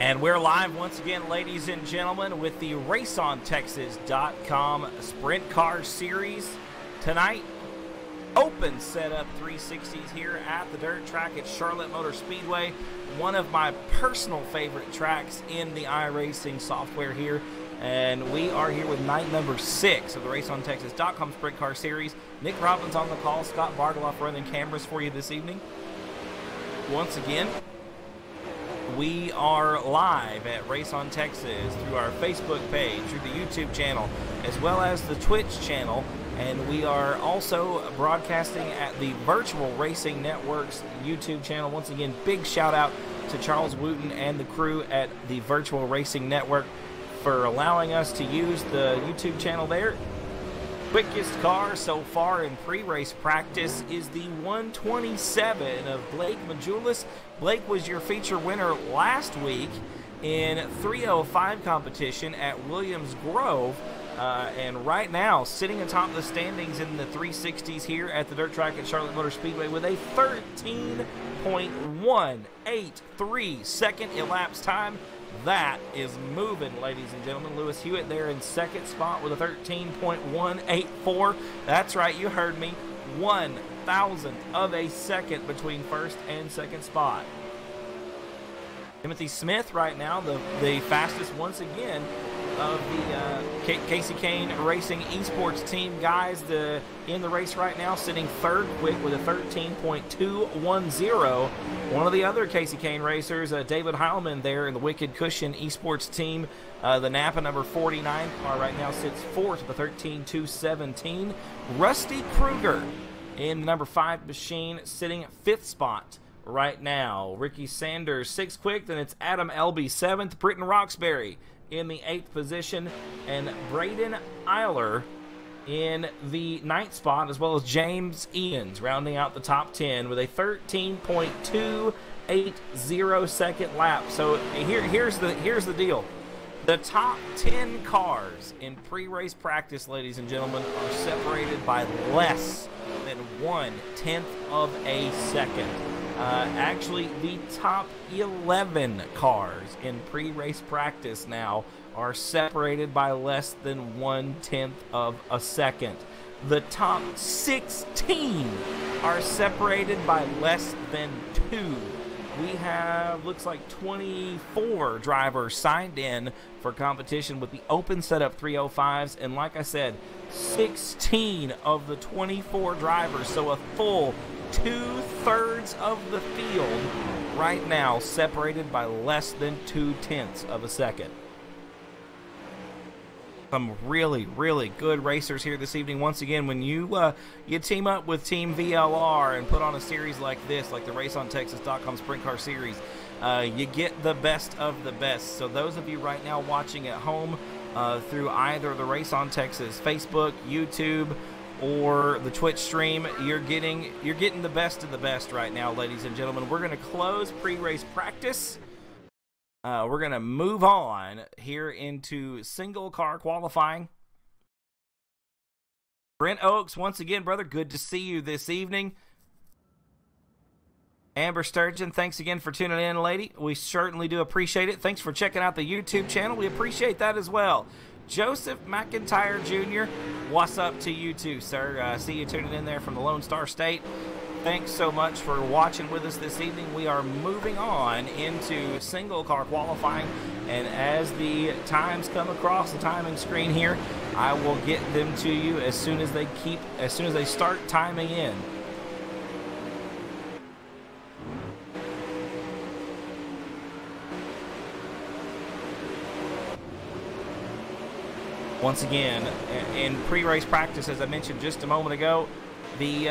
And we're live once again, ladies and gentlemen, with the RaceOnTexas.com Sprint Car Series. Tonight, open setup 360s here at the dirt track at Charlotte Motor Speedway. One of my personal favorite tracks in the iRacing software here. And we are here with night number 6 of the RaceOnTexas.com Sprint Car Series. Nick Robbins on the call, Scott Bargeloff running cameras for you this evening. Once again, we are live at Race on Texas through our Facebook page, through the YouTube channel, as well as the Twitch channel. And we are also broadcasting at the Virtual Racing Network's YouTube channel. Once again, big shout out to Charles Wooten and the crew at the Virtual Racing Network for allowing us to use the YouTube channel there. Quickest car so far in pre-race practice is the 127 of Blake Majulis. Blake was your feature winner last week in 305 competition at Williams Grove. And right now, sitting atop the standings in the 360s here at the dirt track at Charlotte Motor Speedway with a 13.183 second elapsed time. That is moving, ladies and gentlemen. Lewis Hewitt there in second spot with a 13.184. That's right, you heard me. 1,000th of a second between first and second spot. Timothy Smith right now, the fastest once again of the Casey Kane Racing Esports team guys in the race right now, sitting third quick with a 13.210. One of the other Casey Kane racers, David Heilman there in the Wicked Cushion Esports team, the Napa number 49 car right now sits fourth with a 13.217. Rusty Kruger in the number 5 machine sitting fifth spot right now. Ricky Sanders 6th quick, then it's Adam Elby 7th, Britton Roxbury in the 8th position, and Braden Eiler in the 9th spot, as well as James Edens rounding out the top 10 with a 13.280 second lap. So here's the deal. The top 10 cars in pre-race practice, ladies and gentlemen, are separated by less than 1/10 of a second. Actually, the top 11 cars in pre-race practice now are separated by less than 1/10 of a second. The top 16 are separated by less than 2. We have, looks like 24 drivers signed in for competition with the open setup 305s, and like I said, 16 of the 24 drivers, so a full 2/3 of the field right now separated by less than 2/10 of a second. Some really, really good racers here this evening. Once again, when you team up with TeamVLR and put on a series like this, like the RaceOnTexas.com Sprint Car Series, you get the best of the best. So those of you right now watching at home through either the Race on Texas Facebook, YouTube, or the Twitch stream, you're getting the best of the best right now, ladies and gentlemen. We're going to close pre-race practice. We're going to move on here into single car qualifying. Brent Oaks, once again, brother, good to see you this evening. Amber Sturgeon, thanks again for tuning in, lady. We certainly do appreciate it. Thanks for checking out the YouTube channel. We appreciate that as well. Joseph McIntyre Jr., what's up to you too, sir? See you tuning in there from the Lone Star State. Thanks so much for watching with us this evening. We are moving on into single car qualifying, and as the times come across the timing screen here, I will get them to you as soon as they start timing in. Once again, in pre-race practice, as I mentioned just a moment ago, the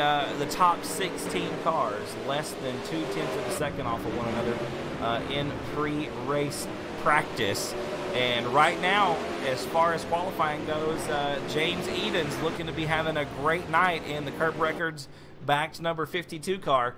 top 16 cars less than 2/10 of a second off of one another in pre-race practice. And right now, as far as qualifying goes, James Edens looking to be having a great night in the Curb Records backed number 52 car.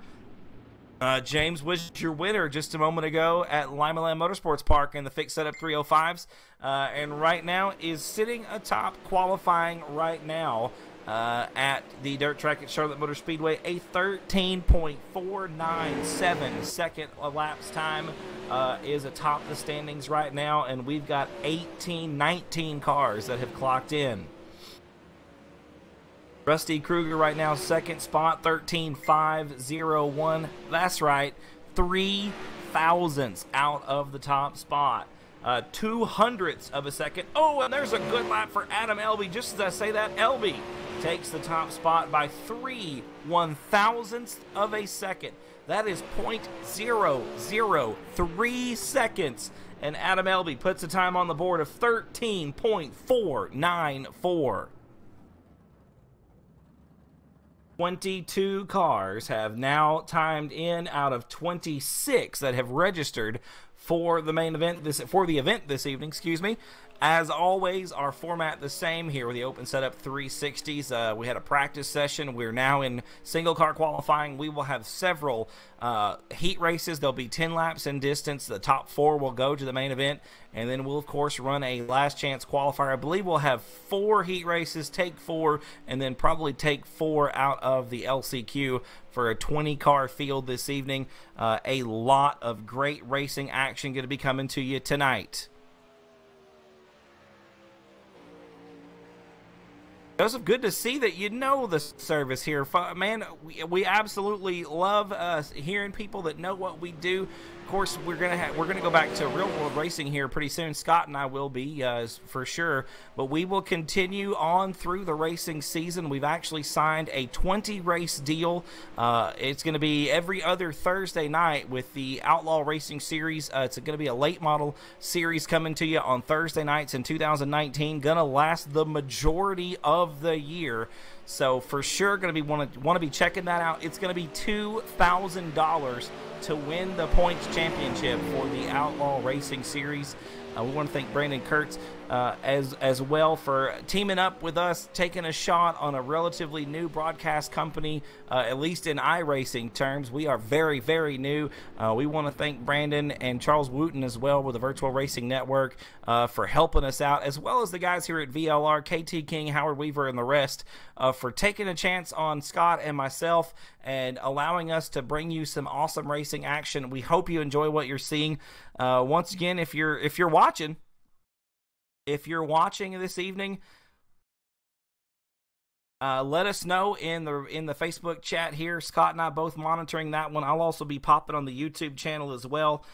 James was your winner just a moment ago at Lima Land Motorsports Park in the fixed setup 305s, and right now is sitting atop qualifying right now at the dirt track at Charlotte Motor Speedway, a 13.497 second elapsed time is atop the standings right now, and we've got 19 cars that have clocked in. Rusty Kruger right now, second spot, 13.501. That's right, 3 thousandths out of the top spot. 200ths of a second. Oh, and there's a good lap for Adam Elby. Just as I say that, Elby takes the top spot by 3 1,000ths of a second. That is 0.003 seconds. And Adam Elby puts a time on the board of 13.494. 22 cars have now timed in out of 26 that have registered for the main event this evening, excuse me. As always, our format the same here with the Open Setup 360s. We had a practice session. We're now in single car qualifying. We will have several heat races. There'll be 10 laps in distance. The top 4 will go to the main event, and then we'll of course run a last chance qualifier. I believe we'll have 4 heat races, take 4, and then probably take 4 out of the LCQ for a 20-car field this evening. A lot of great racing action going to be coming to you tonight. Joseph, good to see that you know the service here. Man, we absolutely love hearing people that know what we do. Of course, we're gonna go back to real world racing here pretty soon. Scott and I will be for sure, but we will continue on through the racing season. We've actually signed a 20 race deal. It's going to be every other Thursday night with the Outlaw Racing Series. It's going to be a late model series coming to you on Thursday nights in 2019. Gonna last the majority of the year. So for sure, going to be want to be checking that out. It's going to be $2,000 to win the points championship for the Outlaw Racing Series. We want to thank Brandon Kurtz as well for teaming up with us, taking a shot on a relatively new broadcast company, at least in iRacing terms. We are very, very new. We want to thank Brandon and Charles Wooten as well with the Virtual Racing Network for helping us out, as well as the guys here at VLR, KT King, Howard Weaver, and the rest for taking a chance on Scott and myself and allowing us to bring you some awesome racing action. We hope you enjoy what you're seeing. Once again, if you're watching this evening, let us know in the Facebook chat here. Scott and I both monitoring that one. I'll also be popping on the YouTube channel as well.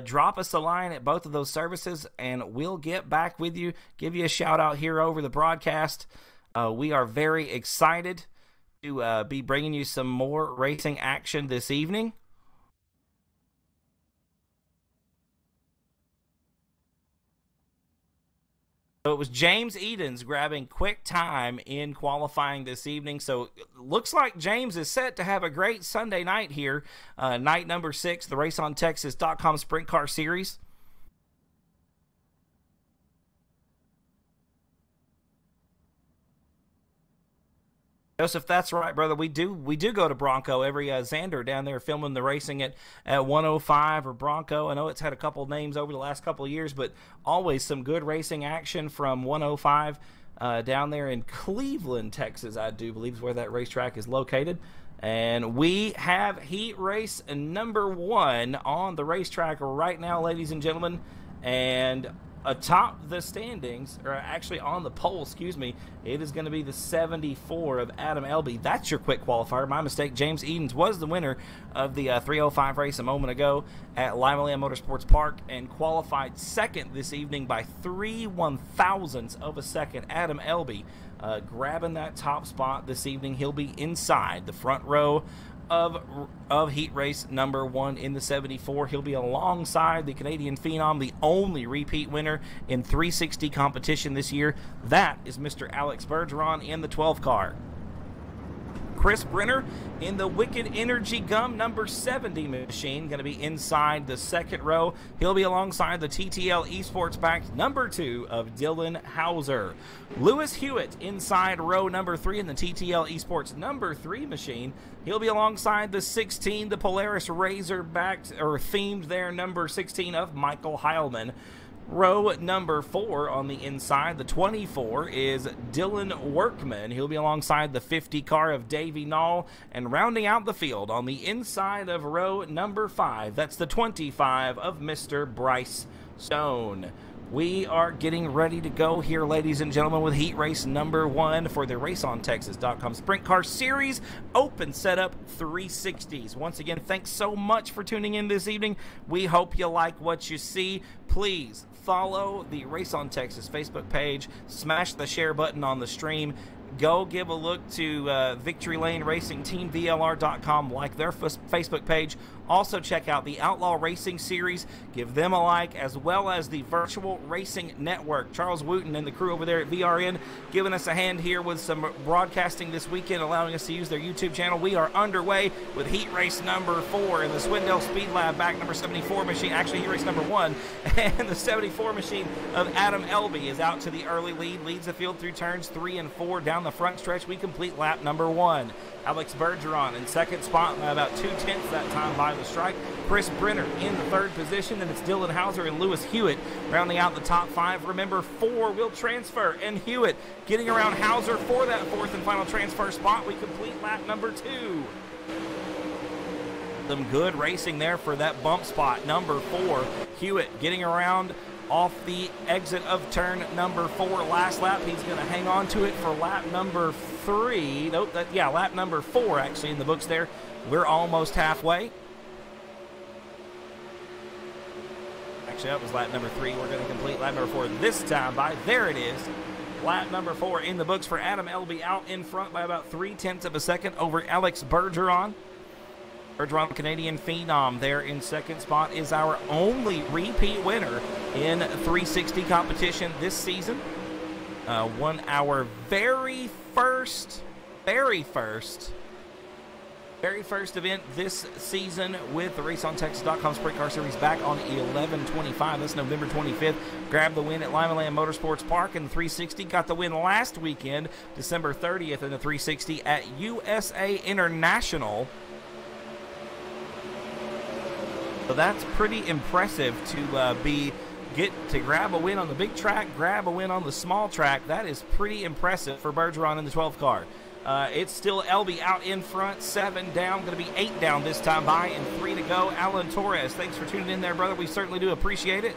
Drop us a line at both of those services, and we'll get back with you, give you a shout out here over the broadcast. We are very excited to be bringing you some more racing action this evening. So it was James Edens grabbing quick time in qualifying this evening. So it looks like James is set to have a great Sunday night here. Night number 6, the RaceOnTexas.com Sprint Car Series. Joseph, that's right, brother. We do go to Bronco every Xander down there filming the racing at 105 or Bronco. I know it's had a couple names over the last couple of years, but always some good racing action from 105 down there in Cleveland, Texas, I do believe is where that racetrack is located. And we have heat race number 1 on the racetrack right now, ladies and gentlemen. And atop the standings, or actually on the pole, excuse me, it is going to be the 74 of Adam Elby. That's your quick qualifier. My mistake. James Edens was the winner of the 305 race a moment ago at Lima Land Motorsports Park and qualified second this evening by 3 1,000ths of a second. Adam Elby grabbing that top spot this evening. He'll be inside the front row of heat race number 1 in the 74. He'll be alongside the Canadian Phenom, the only repeat winner in 360 competition this year. That is Mr. Alex Bergeron in the 12 car. Chris Brenner in the Wicked Energy Gum number 70 machine, going to be inside the second row. He'll be alongside the TTL Esports backed number 2 of Dylan Hauser. Lewis Hewitt inside row number 3 in the TTL Esports number 3 machine. He'll be alongside the 16, the Polaris Razor backed or themed there number 16 of Michael Heilman. Row number 4 on the inside, the 24, is Dylan Workman. He'll be alongside the 50 car of Davey Knoll. And rounding out the field on the inside of row number 5, that's the 25 of Mr. Bryce Stone. We are getting ready to go here, ladies and gentlemen, with heat race number 1 for the RaceOnTexas.com Sprint Car Series Open Setup 360s. Once again, thanks so much for tuning in this evening. We hope you like what you see. Please follow the Race on Texas Facebook page. Smash the share button on the stream. Go give a look to Victory Lane Racing, TeamVLR.com. Like their Facebook page. Also check out the Outlaw Racing Series. Give them a like, as well as the Virtual Racing Network. Charles Wooten and the crew over there at VRN giving us a hand here with some broadcasting this weekend, allowing us to use their YouTube channel. We are underway with heat race number 4 in the Swindell Speed Lab back number 74 machine. Actually, heat race number 1. And the 74 machine of Adam Elby is out to the early lead. Leads the field through turns 3 and 4. Down the front stretch, we complete lap number 1. Alex Bergeron in second spot by about 2/10 that time by the strike. Chris Brenner in the 3rd position, and it's Dylan Hauser and Lewis Hewitt rounding out the top 5. Remember, 4 will transfer, and Hewitt getting around Hauser for that 4th and final transfer spot. We complete lap number 2. Some good racing there for that bump spot. Number 4, Hewitt getting around off the exit of turn number 4 last lap. He's going to hang on to it for lap number 3. Nope, lap number 4 actually in the books there. We're almost halfway. Actually, that was lap number 3. We're going to complete lap number 4 this time by, there it is, lap number 4 in the books for Adam Elby, out in front by about 0.3 of a second over Alex Bergeron. Bergeron, Canadian Phenom, there in second spot, is our only repeat winner in 360 competition this season. Won our very first event this season with the RaceOnTexas.com Sprint Car Series back on 11/25. That's November 25th. Grabbed the win at Lima Land Motorsports Park in the 360. Got the win last weekend, December 30th in the 360 at USA International. So that's pretty impressive to get to grab a win on the big track, grab a win on the small track. That is pretty impressive for Bergeron in the 12th car. It's still Elby out in front, 7 down, going to be 8 down this time by, and 3 to go. Alan Torres, thanks for tuning in there, brother. We certainly do appreciate it.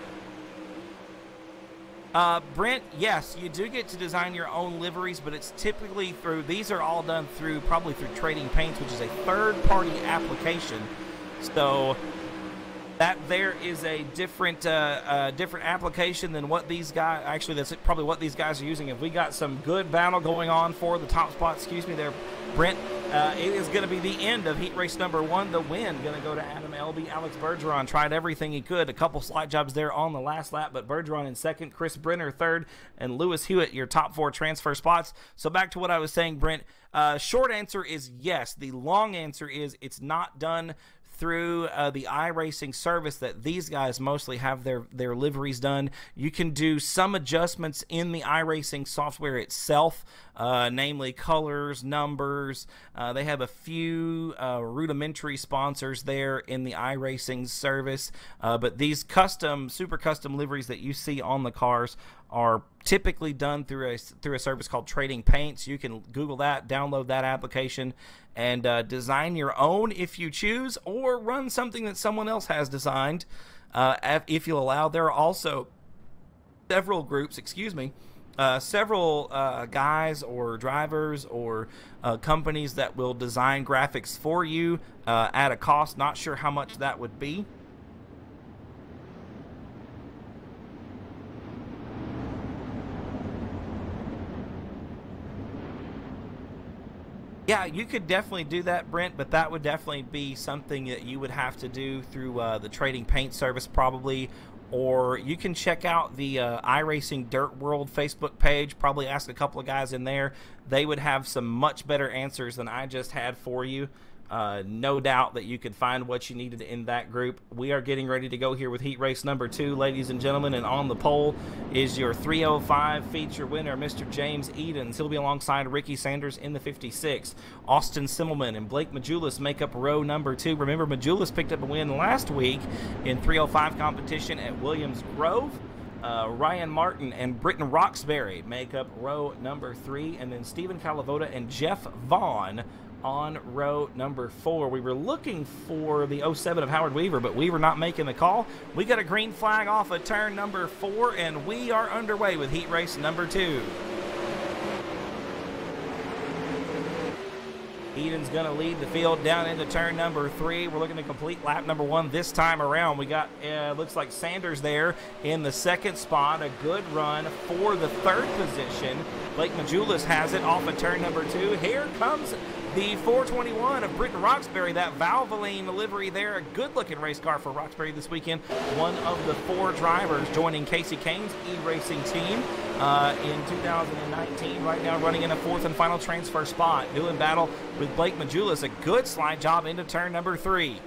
Brent, yes, you do get to design your own liveries, but it's typically through, these are all done through, probably through Trading Paints, which is a third-party application. So that there is a different application than what these guys, actually that's probably what these guys are using. If we got some good battle going on for the top spot, excuse me there, Brent, it is going to be the end of heat race number 1. The win going to go to Adam Elby. Alex Bergeron tried everything he could. A couple slide jobs there on the last lap, but Bergeron in second, Chris Brenner 3rd, and Lewis Hewitt your top 4 transfer spots. So back to what I was saying, Brent. Short answer is yes. The long answer is it's not done through the iRacing service that these guys mostly have their liveries done. You can do some adjustments in the iRacing software itself, namely colors, numbers. They have a few rudimentary sponsors there in the iRacing service, but these super custom liveries that you see on the cars are typically done through a service called Trading Paints. You can Google that, download that application, and design your own if you choose, or run something that someone else has designed if you'll allow. There are also several groups, several guys or drivers or companies that will design graphics for you at a cost. Not sure how much that would be. Yeah, you could definitely do that, Brent, but that would definitely be something that you would have to do through the Trading Paint service probably, or you can check out the iRacing Dirt World Facebook page, probably ask a couple of guys in there. They would have some much better answers than I just had for you. No doubt that you could find what you needed in that group. We are getting ready to go here with heat race number 2, ladies and gentlemen, and on the pole is your 305 feature winner, Mr. James Edens. He'll be alongside Ricky Sanders in the 56. Austin Simmelman and Blake Majulis make up row number 2. Remember, Majulis picked up a win last week in 305 competition at Williams Grove. Ryan Martin and Britton Roxbury make up row number 3, and then Stephen Calavoda and Jeff Vaughn on row number 4. We were looking for the 07 of Howard Weaver, but Weaver not making the call. We got a green flag off of turn number 4, and we are underway with heat race number 2. Eden's going to lead the field down into turn number 3. We're looking to complete lap number 1 this time around. We got, looks like Sanders there in the 2nd spot. A good run for the 3rd position. Blake Majulis has it off of turn number 2. Here comes the 421 of Britton Roxbury, that Valvoline livery there. A good-looking race car for Roxbury this weekend. One of the 4 drivers joining Casey Kane's e-racing team in 2019. Right now running in a 4th and final transfer spot. Doing battle with Blake Majulis. A good slide job into turn number 3.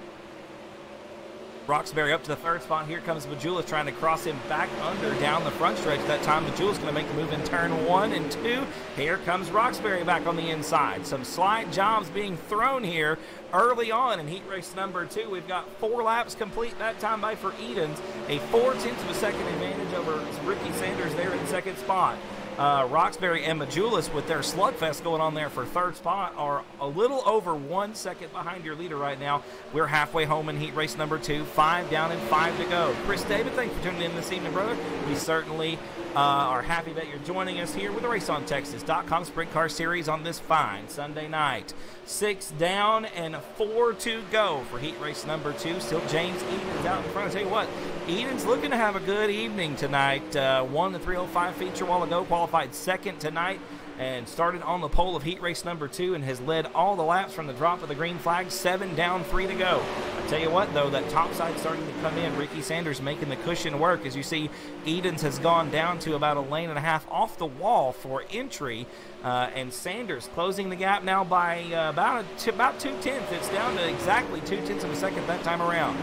Roxbury up to the 3rd spot. Here comes Majulis trying to cross him back under down the front stretch. That time Majulis going to make the move in turn 1 and 2. Here comes Roxbury back on the inside. Some slide jobs being thrown here early on in heat race number 2. We've got 4 laps complete that time by for Edens. A 0.4 of a second advantage over Ricky Sanders there in 2nd spot. Roxbury and Majulis with their slugfest going on there for 3rd spot are a little over 1 second behind your leader right now. We're halfway home in heat race number 2. 5 down and 5 to go. Chris David, thanks for tuning in this evening, brother. We certainly are happy that you're joining us here with the RaceOnTexas.com Sprint Car Series on this fine Sunday night. 6 down and 4 to go for heat race number 2. Still James Edens out in front. I tell you what, Edens looking to have a good evening tonight. Won the 305 feature a while ago, qualified 2nd tonight, and started on the pole of heat race number 2 and has led all the laps from the drop of the green flag. 7 down, 3 to go. I tell you what, though, that top side starting to come in. Ricky Sanders making the cushion work. As you see, Edens has gone down to about a lane and a half off the wall for entry, and Sanders closing the gap now by about 2/10. It's down to exactly 2/10 of a second that time around.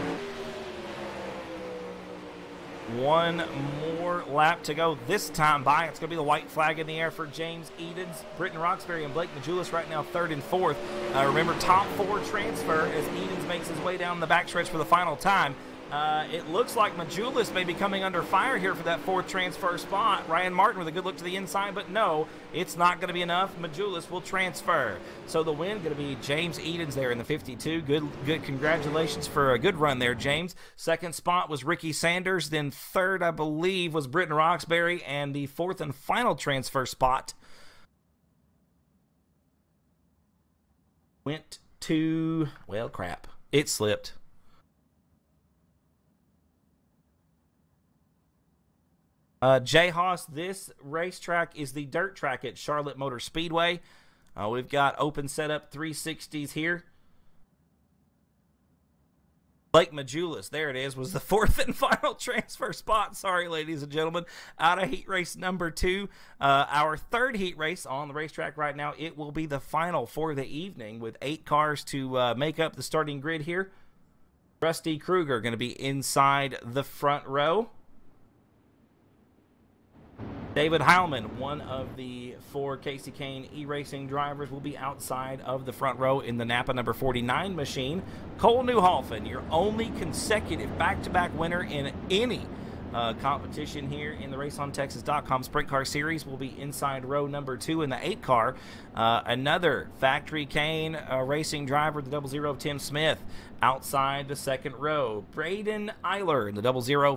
1 more lap to go this time by. It's going to be the white flag in the air for James Edens. Britton Roxbury and Blake Majulis right now 3rd and 4th. Remember, top 4 transfer as Edens makes his way down the backstretch for the final time. It looks like Majulis may be coming under fire here for that 4th transfer spot. Ryan Martin with a good look to the inside, but no, it's not going to be enough. Majulis will transfer. So the win going to be James Edens there in the 52. Good congratulations for a good run there, James. 2nd spot was Ricky Sanders. Then 3rd, I believe, was Britton Roxbury. And the 4th and final transfer spot went to, well, crap. It slipped. Jay Haas, this racetrack is the dirt track at Charlotte Motor Speedway. We've got open setup 360s here. Blake Majulis, there it is, was the 4th and final transfer spot. Sorry, ladies and gentlemen, out of heat race number 2. Our 3rd heat race on the racetrack right now. It will be the final for the evening with 8 cars to make up the starting grid here. Rusty Kruger going to be inside the front row. David Heilman, one of the 4 Casey Kane e-racing drivers, will be outside of the front row in the Napa number 49 machine. Cole Newhoffen, your only consecutive back-to-back winner in any competition here in the RaceOnTexas.com Sprint Car Series, will be inside row number 2 in the 8 car. Another factory Kane racing driver, the 00 Tim Smith, outside the 2nd row. Braden Eiler in the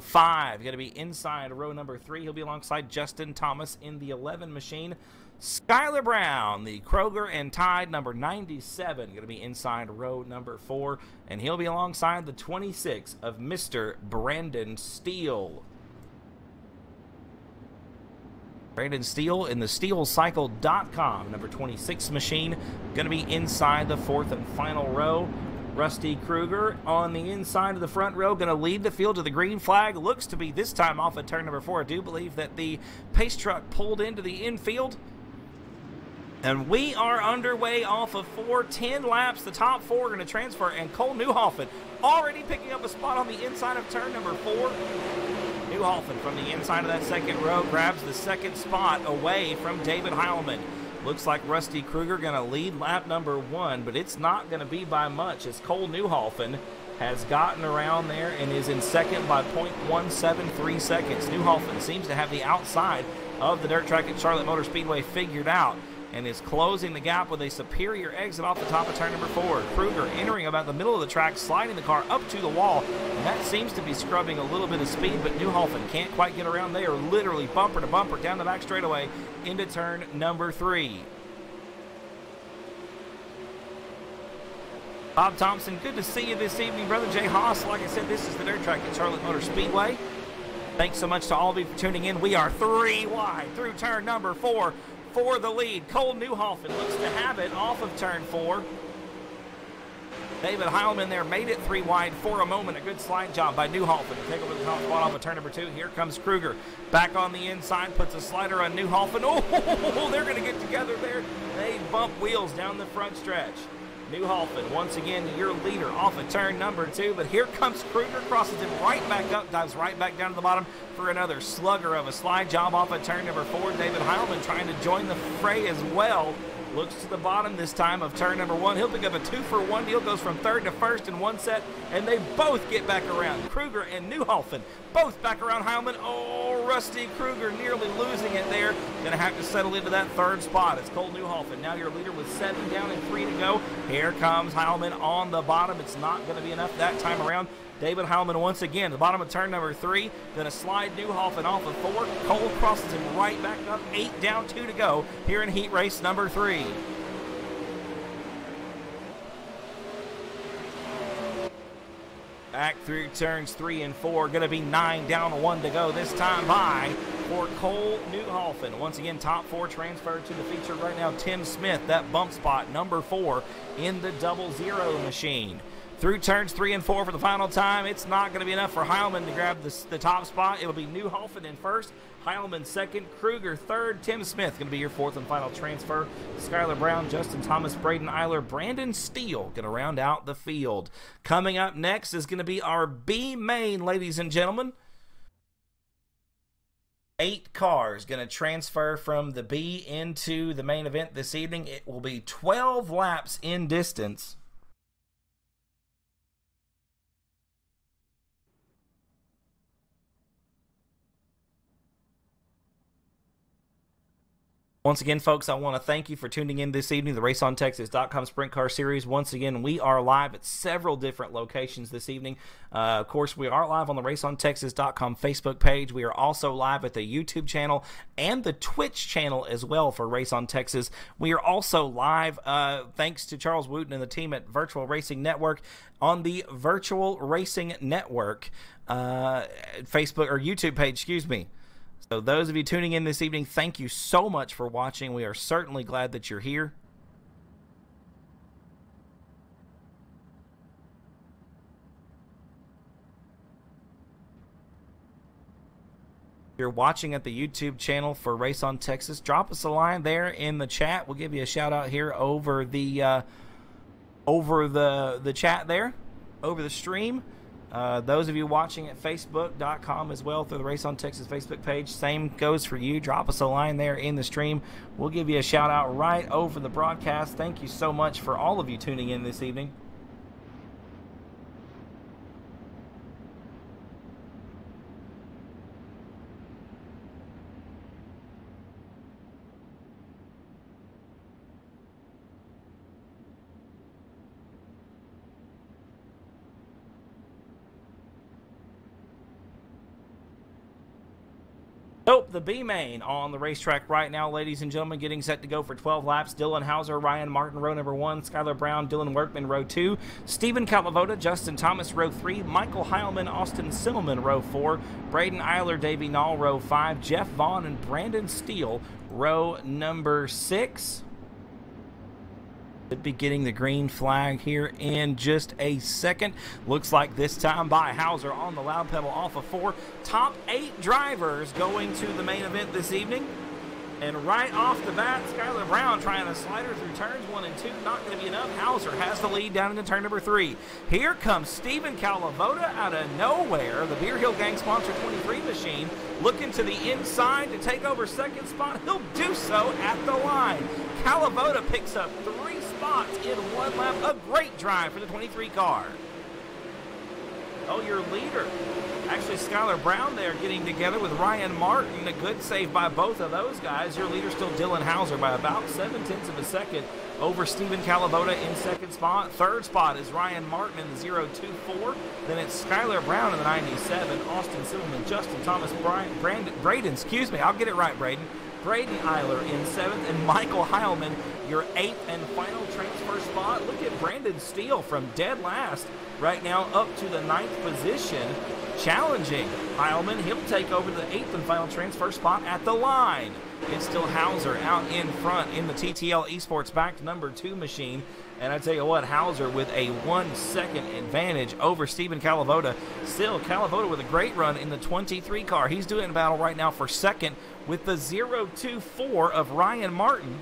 005, going to be inside row number 3. He'll be alongside Justin Thomas in the 11 machine. Skylar Brown, the Kroger and Tide number 97, going to be inside row number 4, and he'll be alongside the 26 of Mr. Brandon Steele. Brandon Steele in the SteelCycle.com number 26 machine, going to be inside the 4th and final row. Rusty Kruger on the inside of the front row, going to lead the field to the green flag. Looks to be this time off at turn number 4. I do believe that the pace truck pulled into the infield. And we are underway off of 10 laps. The top 4 are going to transfer, and Cole Newhoffen already picking up a spot on the inside of turn number 4. Newhoffen from the inside of that 2nd row grabs the 2nd spot away from David Heilman. Looks like Rusty Kruger going to lead lap number 1, but it's not going to be by much as Cole Newhoffen has gotten around there and is in second by 0.173 seconds. Newhoffen seems to have the outside of the dirt track at Charlotte Motor Speedway figured out and is closing the gap with a superior exit off the top of turn number 4. Kruger entering about the middle of the track, sliding the car up to the wall, and that seems to be scrubbing a little bit of speed, but Newhoffen can't quite get around. They are literally bumper to bumper down the back straightaway into turn number 3. Bob Thompson, good to see you this evening. Brother Jay Haas, like I said, this is the dirt track at Charlotte Motor Speedway. Thanks so much to all of you for tuning in. We are 3 wide through turn number 4 for the lead. Cole Newhoffen looks to have it off of turn 4. David Heilman there made it 3 wide for a moment. A good slide job by Newhoffen to take over the top spot off of turn number 2. Here comes Kruger back on the inside, puts a slider on Newhoffen. Oh, they're going to get together there. They bump wheels down the front stretch. Newhoffen, once again, your leader off of turn number 2, but here comes Kruger, crosses him right back up, dives right back down to the bottom for another slugger of a slide job off of turn number 4. David Heilman trying to join the fray as well. Looks to the bottom this time of turn number 1. He'll pick up a 2-for-1 deal, goes from 3rd to 1st in one set, and they both get back around. Kruger and Newhoffen both back around Heilman. Oh, Rusty Kruger nearly losing it there. Gonna have to settle into that 3rd spot. It's Cole Newhoffen, now your leader with 7 down and 3 to go. Here comes Heilman on the bottom. It's not gonna be enough that time around. David Heilman once again, the bottom of turn number 3, going to slide Newhoffen off of 4. Cole crosses him right back up, 8 down, 2 to go here in heat race number 3. Back through turns 3 and 4, going to be 9 down, 1 to go this time by for Cole Newhoffen. Once again, top 4 transferred to the feature right now. Tim Smith, that bump spot, number 4 in the 00 machine. Through turns 3 and 4 for the final time, it's not going to be enough for Heilman to grab the top spot. It'll be Newhoffen in 1st, Heilman 2nd, Kruger 3rd, Tim Smith going to be your 4th and final transfer. Skylar Brown, Justin Thomas, Braden Eiler, Brandon Steele going to round out the field. Coming up next is going to be our B main, ladies and gentlemen. 8 cars going to transfer from the B into the main event this evening. It will be 12 laps in distance. Once again, folks, I want to thank you for tuning in this evening, the RaceOnTexas.com Sprint Car Series. Once again, we are live at several different locations this evening. Of course, we are live on the RaceOnTexas.com Facebook page. We are also live at the YouTube channel and the Twitch channel as well for Race on Texas. We are also live, thanks to Charles Wooten and the team at Virtual Racing Network, on the Virtual Racing Network Facebook or YouTube page, excuse me. So those of you tuning in this evening, thank you so much for watching. We are certainly glad that you're here. If you're watching at the YouTube channel for Race on Texas, drop us a line there in the chat. We'll give you a shout out here over the chat there, over the stream. Those of you watching at Facebook.com as well through the Race on Texas Facebook page, same goes for you. Drop us a line there in the stream. We'll give you a shout out right over the broadcast. Thank you so much for all of you tuning in this evening. So, the B main on the racetrack right now, ladies and gentlemen, getting set to go for 12 laps. Dylan Hauser, Ryan Martin, row number 1. Skylar Brown, Dylan Workman, row 2. Stephen Calavoda, Justin Thomas, row 3. Michael Heilman, Austin Simmelman, row 4. Braden Eiler, Davey Nall, row 5. Jeff Vaughn and Brandon Steele, row number 6. Should be getting the green flag here in just a second. Looks like this time by Hauser on the loud pedal off of 4. Top 8 drivers going to the main event this evening. And right off the bat, Skylar Brown trying to slider through turns 1 and 2. Not going to be enough. Hauser has the lead down into turn number 3. Here comes Stephen Calavoda out of nowhere. The Beer Hill Gang Sponsor 23 machine looking to the inside to take over second spot. He'll do so at the line. Calavoda picks up 3 spots in 1 lap. A great drive for the 23 car. Oh, your leader. Actually, Skylar Brown there getting together with Ryan Martin. A good save by both of those guys. Your leader still Dylan Hauser by about 0.7 of a second over Stephen Calavoda in second spot. Third spot is Ryan Martin in the 0.24. Then it's Skylar Brown in the 97. Austin Silverman, Justin Thomas, Braden, excuse me, I'll get it right, Braden Eiler in 7th, and Michael Heilman, your 8th and final transfer spot. Look at Brandon Steele from dead last right now up to the 9th position, challenging Heilman. He'll take over the 8th and final transfer spot at the line. It's still Hauser out in front in the TTL Esports backed number 2 machine. And I tell you what, Hauser with a 1 second advantage over Stephen Calavoda. Still, Calavoda with a great run in the 23 car. He's doing battle right now for second with the 0.24 of Ryan Martin.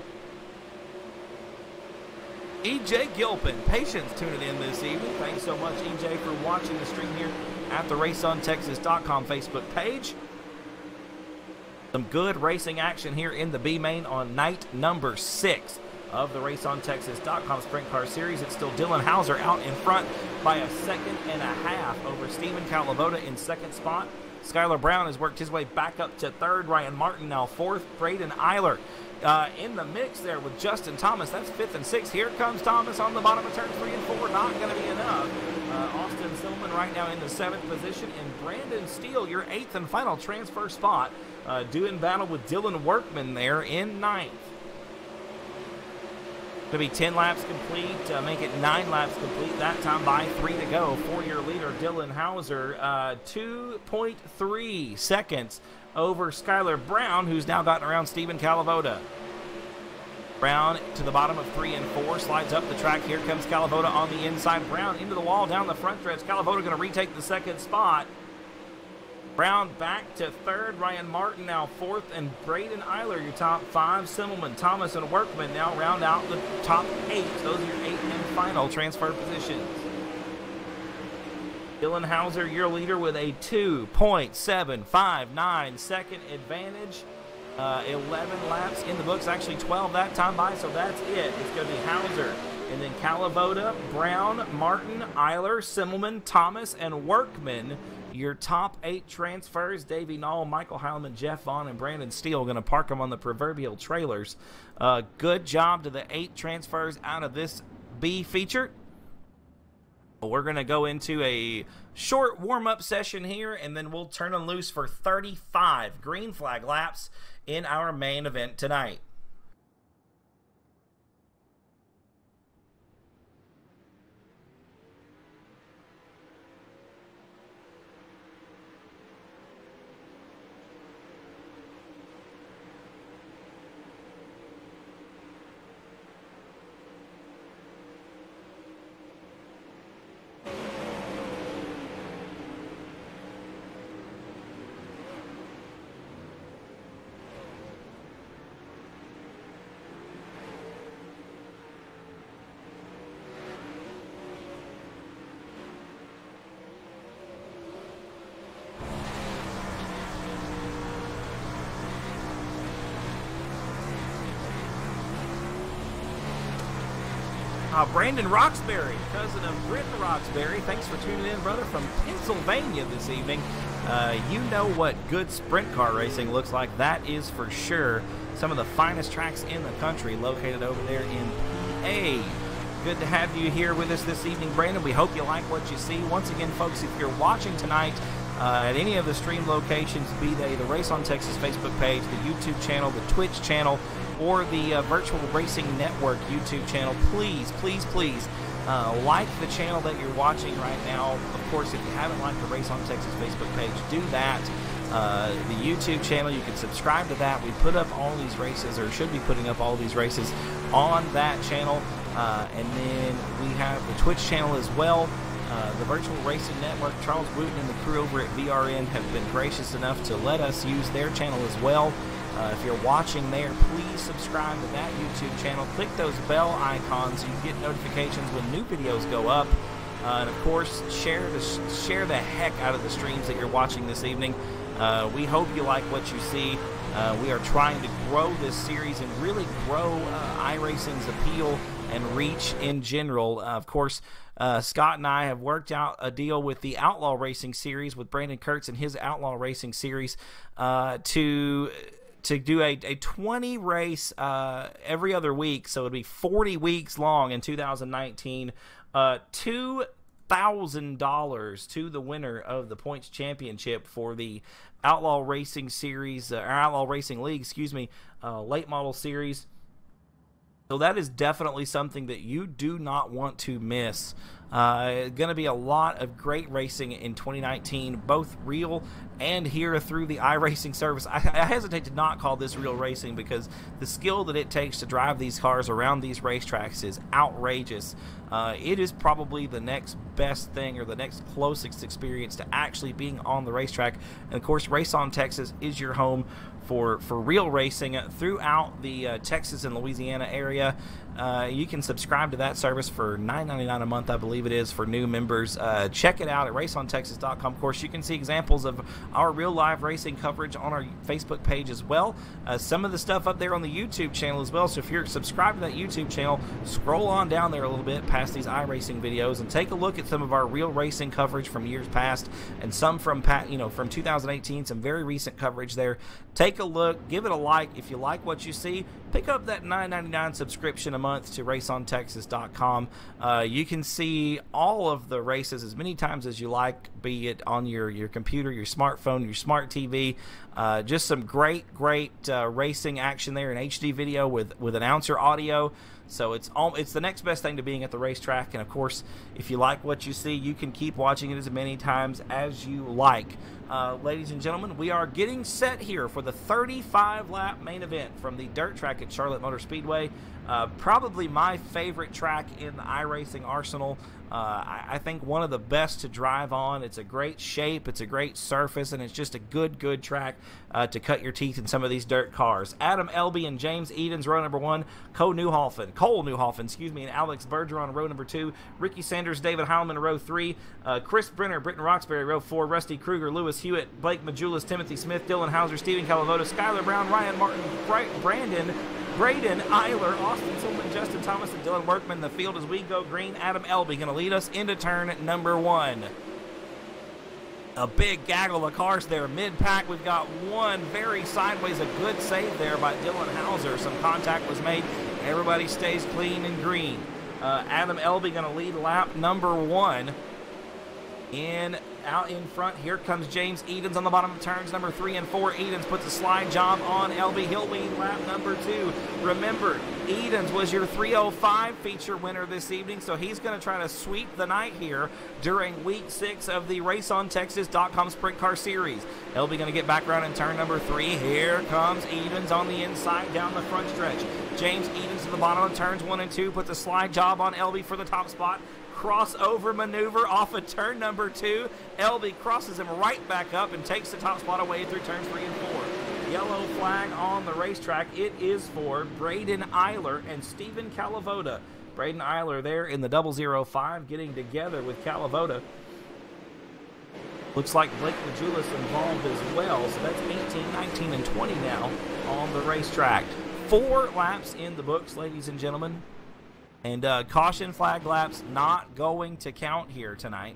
EJ Gilpin, patience tuning in this evening. Thanks so much, EJ, for watching the stream here at the RaceOnTexas.com Facebook page. Some good racing action here in the B main on night number 6 of the RaceOnTexas.com Sprint Car Series. It's still Dylan Hauser out in front by 1.5 seconds over Stephen Calavoda in second spot. Skylar Brown has worked his way back up to third. Ryan Martin now 4th. Braden Eiler in the mix there with Justin Thomas. That's 5th and 6th. Here comes Thomas on the bottom of turn 3 and 4. Not going to be enough. Austin Silman right now in the 7th position. And Brandon Steele, your 8th and final transfer spot, doing battle with Dylan Workman there in 9th. Going to be 10 laps complete, make it 9 laps complete, that time by 3 to go for your leader, Dylan Hauser. 2.3 seconds over Skylar Brown, who's now gotten around Stephen Calavoda. Brown to the bottom of 3 and 4, slides up the track. Here comes Calavoda on the inside. Brown into the wall down the front stretch. Calavoda going to retake the second spot. Brown back to third. Ryan Martin now 4th, and Braden Eiler, your top 5. Simmelman, Thomas, and Workman now round out the top 8. Those are your 8 and final transfer positions. Dylan Hauser, your leader, with a 2.759 second advantage. 11 laps in the books, actually 12 that time by, so that's it. It's going to be Hauser, and then Calavoda, Brown, Martin, Eiler, Simmelman, Thomas, and Workman. Your top 8 transfers, Davey Knoll, Michael Heilman, Jeff Vaughn, and Brandon Steele, going to park them on the proverbial trailers. Good job to the 8 transfers out of this B feature. We're going to go into a short warm-up session here, and then we'll turn them loose for 35 green flag laps in our main event tonight. Brandon Roxbury, cousin of Britton Roxbury. Thanks for tuning in, brother, from Pennsylvania this evening. You know what good sprint car racing looks like. That is for sure. Some of the finest tracks in the country located over there in PA. Good to have you here with us this evening, Brandon. We hope you like what you see. Once again, folks, if you're watching tonight at any of the stream locations, be they the Race on Texas Facebook page, the YouTube channel, the Twitch channel, or the Virtual Racing Network YouTube channel, please, please, please like the channel that you're watching right now. Of course, if you haven't liked the Race on Texas Facebook page, do that. The YouTube channel, you can subscribe to that. We put up all these races, or should be putting up all these races on that channel. And then we have the Twitch channel as well. The Virtual Racing Network, Charles Wooten and the crew over at VRN have been gracious enough to let us use their channel as well. If you're watching there, please subscribe to that YouTube channel. Click those bell icons so you get notifications when new videos go up. And of course, share the heck out of the streams that you're watching this evening. We hope you like what you see. We are trying to grow this series and really grow iRacing's appeal and reach in general. Of course, Scott and I have worked out a deal with the Outlaw Racing Series with Brandon Kurtz and his Outlaw Racing Series to do a 20 race every other week, so it'd be 40 weeks long in 2019. $2,000 to the winner of the points championship for the Outlaw Racing Series, or Outlaw Racing League, excuse me, late model series. So that is definitely something that you do not want to miss. Going to be a lot of great racing in 2019, both real and here through the iRacing service. I hesitate to not call this real racing because the skill that it takes to drive these cars around these racetracks is outrageous. It is probably the next best thing, or the next closest experience to actually being on the racetrack. And of course, Race On Texas is your home for real racing throughout the Texas and Louisiana area. You can subscribe to that service for $9.99 a month, I believe it is, for new members. Check it out at raceontexas.com. Of course, you can see examples of our real live racing coverage on our Facebook page as well. Some of the stuff up there on the YouTube channel as well. So if you're subscribed to that YouTube channel, scroll on down there a little bit past these iRacing videos and take a look at some of our real racing coverage from years past, and some from from 2018, some very recent coverage there. Take a look, give it a like. If you like what you see, pick up that $9.99 subscription a month to raceontexas.com. You can see all of the races as many times as you like, be it on your computer, your smartphone, your smart TV. Just some great racing action there in HD video with announcer audio. So it's the next best thing to being at the racetrack. And of course, if you like what you see, you can keep watching it as many times as you like. Ladies and gentlemen, we are getting set here for the 35-lap main event from the dirt track at Charlotte Motor Speedway. Probably my favorite track in the iRacing arsenal. I think one of the best to drive on. It's a great shape, it's a great surface, and it's just a good track to cut your teeth in some of these dirt cars. Adam Elby and James Edens, row number 1. Cole Newhoffen, excuse me, and Alex Bergeron, row number 2. Ricky Sanders, David Heilman, row 3. Chris Brenner, Britton Roxbury, row 4. Rusty Kruger, Lewis Hewitt, Blake Majulis, Timothy Smith, Dylan Hauser, Stephen Calavoda, Skylar Brown, Ryan Martin, Braden Eiler, Austin Tillman, Justin Thomas, and Dylan Workman. The field as we go green. Adam Elby going to lead us into turn number 1. A big gaggle of cars there. Mid-pack, we've got one very sideways, a good save there by Dylan Hauser. Some contact was made. Everybody stays clean and green. Adam Elby going to lead lap number 1. Out in front, here comes James Edens on the bottom of turns number 3 and 4. Edens puts a slide job on Elby. He'll lead lap number 2. Remember, Edens was your 305 feature winner this evening, so he's going to try to sweep the night here during week 6 of the RaceOnTexas.com Sprint Car Series. Elby going to get back around in turn number 3. Here comes Edens on the inside down the front stretch. James Edens to the bottom of turns 1 and 2 puts a slide job on Elby for the top spot. Crossover maneuver off of turn number 2. Elby crosses him right back up and takes the top spot away through turns 3 and 4. Yellow flag on the racetrack. It is for Braden Eiler and Stephen Calavoda. Braden Eiler there in the 005 getting together with Calavoda. Looks like Blake Majulis involved as well. So that's 18, 19, and 20 now on the racetrack. 4 laps in the books, ladies and gentlemen. And caution flag laps not going to count here tonight.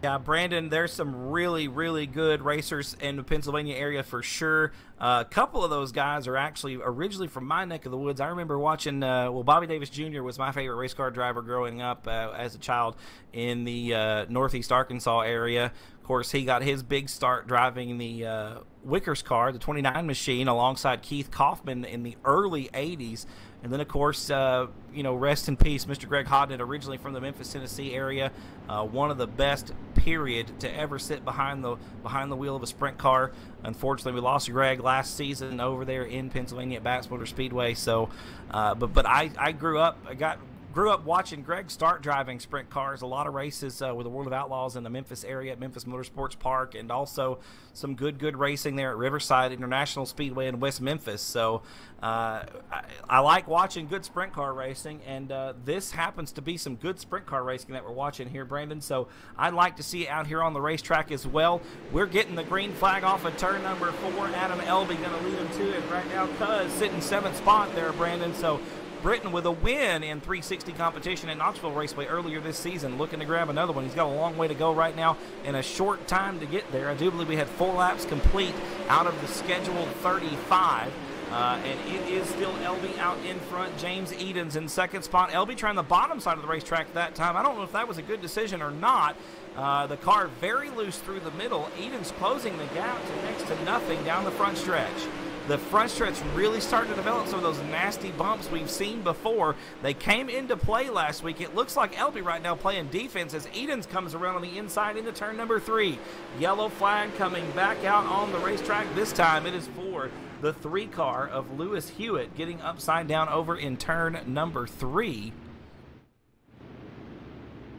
Yeah, Brandon, there's some really good racers in the Pennsylvania area for sure. A couple of those guys are actually originally from my neck of the woods. I remember watching, Bobby Davis Jr. was my favorite race car driver growing up as a child in the Northeast Arkansas area. Of course, he got his big start driving the Wickers car, the 29 machine, alongside Keith Kaufman in the early 80s. And then, of course, rest in peace, Mr. Greg Hodnett, originally from the Memphis, Tennessee area. One of the best, period, to ever sit behind the wheel of a sprint car. Unfortunately, we lost Greg last season over there in Pennsylvania at Bass Motor Speedway. So, but I grew up, I got grew up watching Greg start driving sprint cars, a lot of races with the World of Outlaws in the Memphis area at Memphis Motorsports Park, and also some good racing there at Riverside International Speedway in West Memphis. So I like watching good sprint car racing, and this happens to be some good sprint car racing that we're watching here, Brandon. So I'd like to see it out here on the racetrack as well. We're getting the green flag off of turn number 4. Adam Elby going to lead him to it right now. Cuz sitting 7th spot there, Brandon. So Britton with a win in 360 competition at Knoxville Raceway earlier this season, looking to grab another one. He's got a long way to go right now and a short time to get there. I do believe we had 4 laps complete out of the scheduled 35. And it is still Elby out in front. James Edens in 2nd spot. Elby trying the bottom side of the racetrack that time. I don't know if that was a good decision or not. The car very loose through the middle. Edens closing the gap to next to nothing down the front stretch. The front stretch really starting to develop some of those nasty bumps we've seen before. They came into play last week. It looks like Elby right now playing defense as Edens comes around on the inside into turn number 3. Yellow flag coming back out on the racetrack. This time it is for the 3 car of Lewis Hewitt getting upside down over in turn number 3.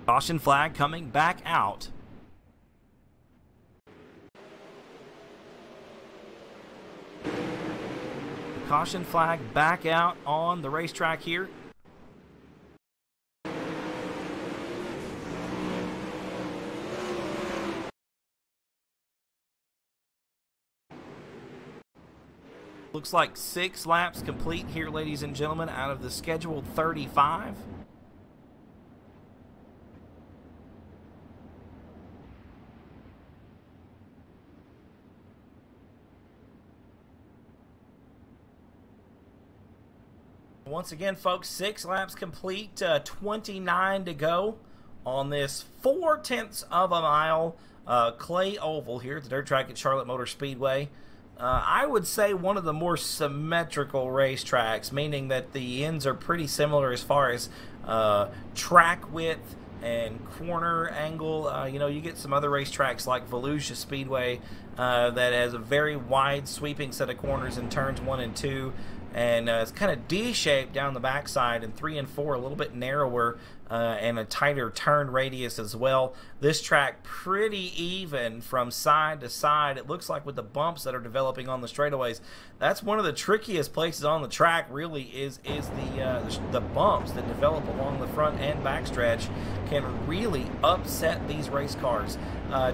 Caution flag coming back out. Caution flag back out on the racetrack here. Looks like 6 laps complete here, ladies and gentlemen, out of the scheduled 35. Once again, folks, 6 laps complete, 29 to go on this 0.4 of a mile clay oval here at the dirt track at Charlotte Motor Speedway. I would say one of the more symmetrical racetracks, meaning that the ends are pretty similar as far as track width and corner angle. You know, you get some other racetracks like Volusia Speedway that has a very wide sweeping set of corners in turns 1 and 2. And it's kind of D-shaped down the backside, and 3 and 4 a little bit narrower and a tighter turn radius as well. This track pretty even from side to side. It looks like with the bumps that are developing on the straightaways, that's one of the trickiest places on the track. Really is the bumps that develop along the front and back stretch can really upset these race cars.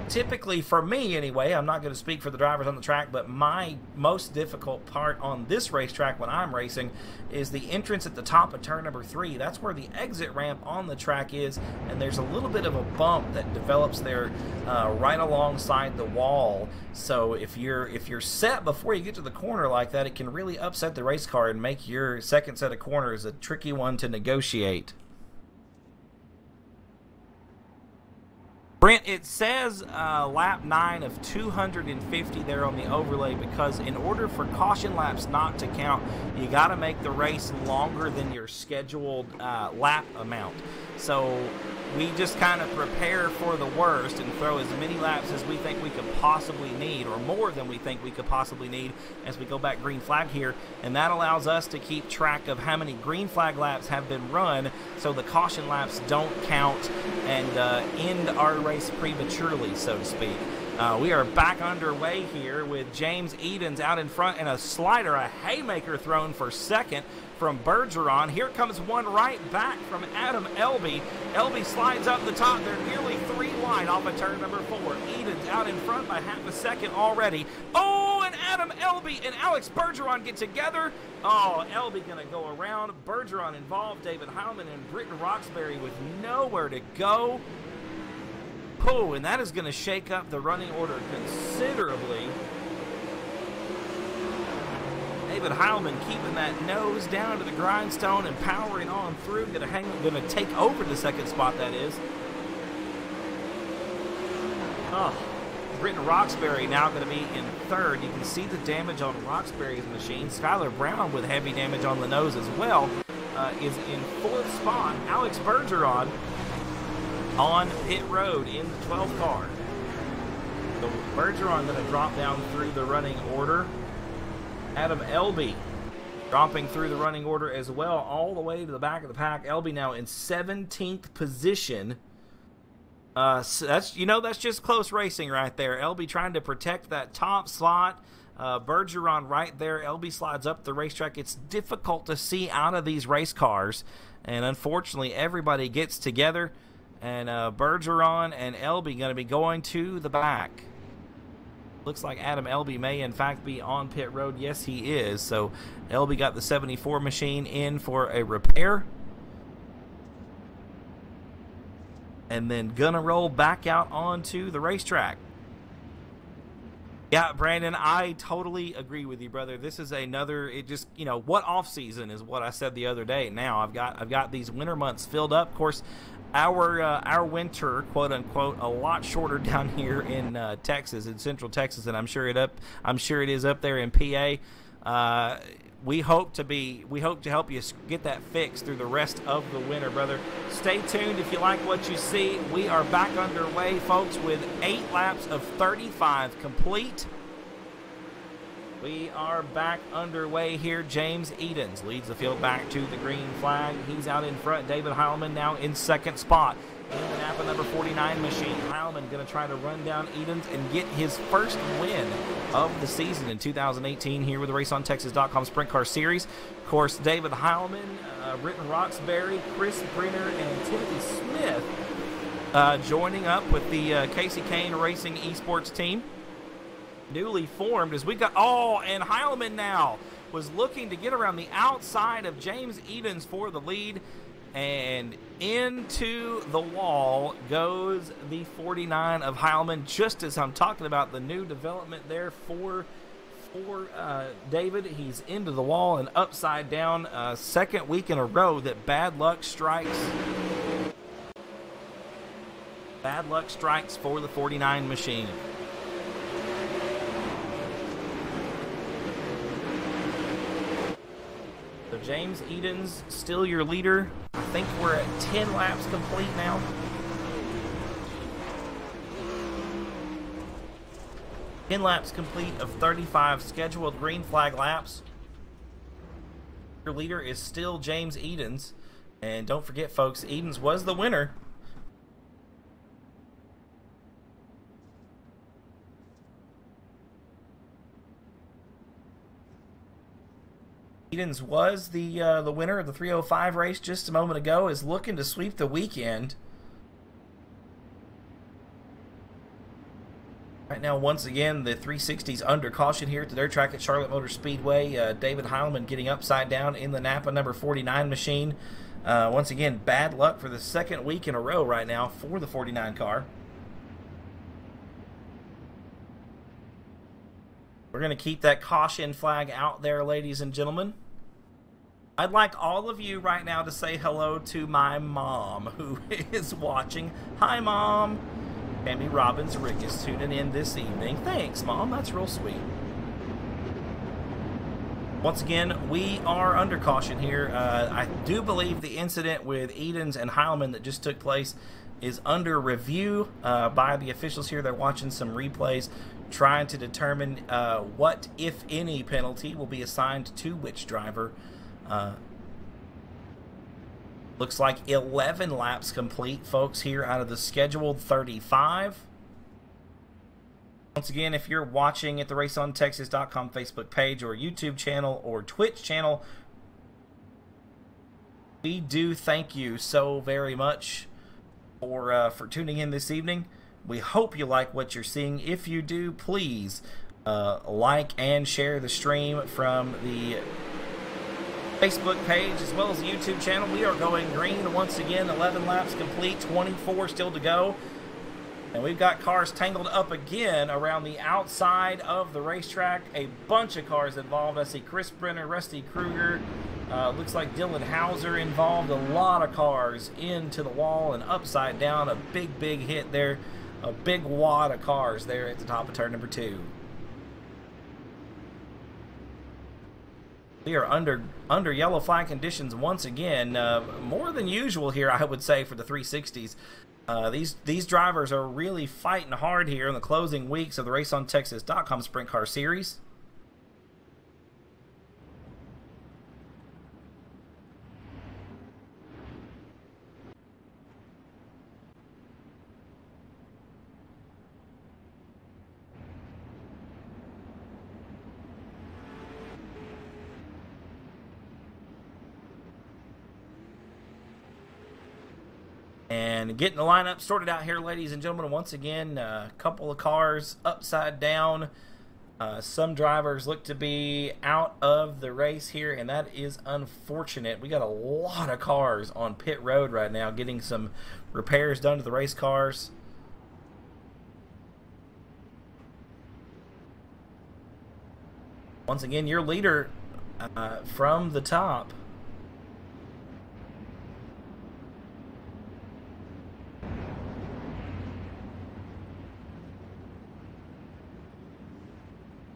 Typically, for me anyway, I'm not going to speak for the drivers on the track, but my most difficult part on this racetrack when I'm racing is the entrance at the top of turn number 3. That's where the exit ramp on the track is, and there's a little bit of a bump that develops there right alongside the wall. So if you're set before you get to the corner like that, it can really upset the race car and make your second set of corners a tricky one to negotiate. Brent, it says lap 9 of 250 there on the overlay, because in order for caution laps not to count, you got to make the race longer than your scheduled lap amount. So we just kind of prepare for the worst and throw as many laps as we think we could possibly need, or more than we think we could possibly need, as we go back green flag here. And that allows us to keep track of how many green flag laps have been run, so the caution laps don't count and end our race prematurely, so to speak. We are back underway here with James Edens out in front, and a slider, a haymaker thrown for second from Bergeron. Here comes one right back from Adam Elby. Elby slides up the top. They're nearly 3 wide off of turn number 4. Edens out in front by half a second already. Oh, and Adam Elby and Alex Bergeron get together. Oh, Elby going to go around. Bergeron involved. David Heilman and Britton Roxbury with nowhere to go. Oh, and that is going to shake up the running order considerably. David Heilman keeping that nose down to the grindstone and powering on through. Going to take over the second spot, that is. Oh, Britton Roxbury now going to be in third. You can see the damage on Roxbury's machine. Skylar Brown with heavy damage on the nose as well is in fourth spot. Alex Bergeron on pit road in the 12th car. So Bergeron going to drop down through the running order. Adam Elby Dropping through the running order as well, all the way to the back of the pack. LB now in 17th position. So that's just close racing right there. LB trying to protect that top slot. Bergeron right there. LB slides up the racetrack. It's difficult to see out of these race cars, and unfortunately everybody gets together, and Bergeron and LB going to be going to the back. Looks like Adam LB may in fact be on pit road. Yes, he is. So LB got the 74 machine in for a repair, and then gonna roll back out onto the racetrack. Yeah, Brandon, I totally agree with you, brother. This is another, it just, what off season is what I said the other day. Now I've got these winter months filled up. Of course, our winter, quote unquote, a lot shorter down here in Texas, in Central Texas, and I'm sure it is up there in PA. We hope to help you get that fixed through the rest of the winter, brother. Stay tuned if you like what you see. We are back underway, folks, with 8 laps of 35 complete. We are back underway here. James Edens leads the field back to the green flag. He's out in front. David Heilman now in second spot. In the Napa number 49 machine, Heilman going to try to run down Edens and get his first win of the season in 2018 here with the RaceOnTexas.com Sprint Car Series. Of course, David Heilman, Britton Roxbury, Chris Brenner, and Timothy Smith joining up with the Casey Kane Racing Esports team. Newly formed as we got, and Heilman now was looking to get around the outside of James Edens for the lead, and into the wall goes the 49 of Heilman, just as I'm talking about the new development there for David. He's into the wall and upside down, second week in a row that bad luck strikes. Bad luck strikes for the 49 machine. So James Edens still your leader. I think we're at 10 laps complete now. Ten laps complete of 35 scheduled green flag laps. Your leader is still James Edens. And don't forget, folks, Edens was the winner. Edens was the winner of the 305 race just a moment ago, is looking to sweep the weekend. Right now, once again, the 360's under caution here at the dirt track at Charlotte Motor Speedway. David Heilman getting upside down in the Napa number 49 machine. Once again, bad luck for the second week in a row right now for the 49 car. We're going to keep that caution flag out there, ladies and gentlemen. I'd like all of you right now to say hello to my mom, who is watching. Hi, Mom. Tammy Robbins Rick is tuning in this evening. Thanks, Mom. That's real sweet. Once again, we are under caution here. I do believe the incident with Edens and Heilman that just took place is under review by the officials here. They're watching some replays, trying to determine what, if any, penalty will be assigned to which driver. Looks like 11 laps complete, folks, here out of the scheduled 35. Once again, if you're watching at the RaceOnTexas.com Facebook page or YouTube channel or Twitch channel, we do thank you so very much for tuning in this evening. We hope you like what you're seeing. If you do, please like and share the stream from the Facebook page as well as the YouTube channel. We are going green once again. 11 laps complete, 24 still to go. And we've got cars tangled up again around the outside of the racetrack. A bunch of cars involved. I see Chris Brenner, Rusty Kruger, looks like Dylan Hauser involved. A lot of cars into the wall and upside down. A big hit there. A big wad of cars there at the top of turn number 2. We are under yellow flag conditions once again, more than usual here, I would say, for the 360s. These drivers are really fighting hard here in the closing weeks of the RaceOnTexas.com Sprint Car Series. And getting the lineup sorted out here, ladies and gentlemen. Once again, a couple of cars upside down. Some drivers look to be out of the race here, and that is unfortunate. We got a lot of cars on pit road right now getting some repairs done to the race cars. Once again, your leader from the top.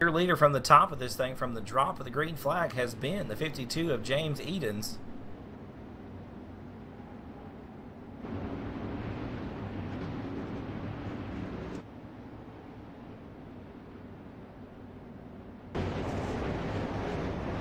Your leader from the top of this thing, from the drop of the green flag, has been the 52 of James Edens.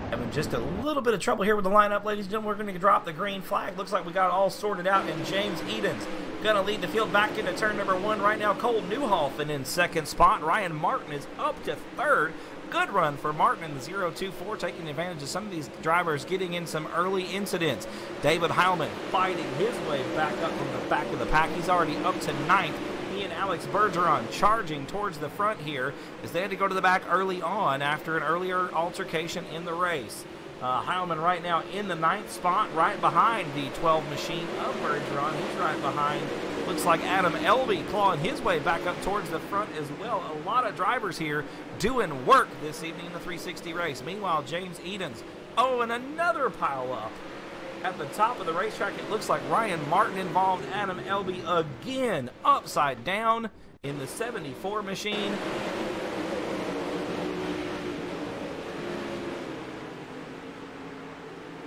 Having just a little bit of trouble here with the lineup, ladies and gentlemen. We're going to drop the green flag. Looks like we got it all sorted out, and James Edens going to lead the field back into turn number 1 right now. Cole Newhoffen in second spot. Ryan Martin is up to third. Good run for Martin in the 0-2-4, taking advantage of some of these drivers getting in some early incidents. David Heilman fighting his way back up from the back of the pack. He's already up to 9th. He and Alex Bergeron charging towards the front here as they had to go to the back early on after an earlier altercation in the race. Heilman right now in the 9th spot, right behind the 12 machine of Bergeron. He's right behind, looks like Adam Elby clawing his way back up towards the front as well. A lot of drivers here doing work this evening in the 360 race. Meanwhile, James Edens, and another pile up. At the top of the racetrack, it looks like Ryan Martin involved Adam Elby again, upside down in the 74 machine.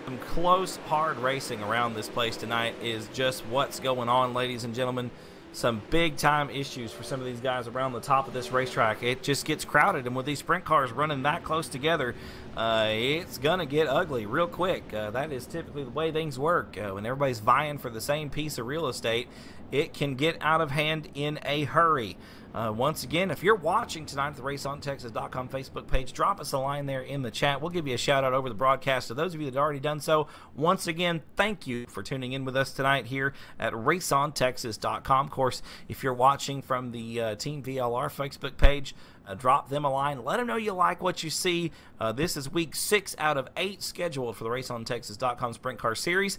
Some close, hard racing around this place tonight is just what's going on, ladies and gentlemen. Some big-time issues for some of these guys around the top of this racetrack. It just gets crowded, and with these sprint cars running that close together, it's going to get ugly real quick. That is typically the way things work. When everybody's vying for the same piece of real estate, it can get out of hand in a hurry. Once again, if you're watching tonight at the RaceOnTexas.com Facebook page, drop us a line there in the chat. We'll give you a shout-out over the broadcast. To those of you that have already done so, once again, thank you for tuning in with us tonight here at RaceOnTexas.com. Of course, if you're watching from the TeamVLR Facebook page, drop them a line. Let them know you like what you see. This is week 6 out of 8 scheduled for the RaceOnTexas.com Sprint Car Series.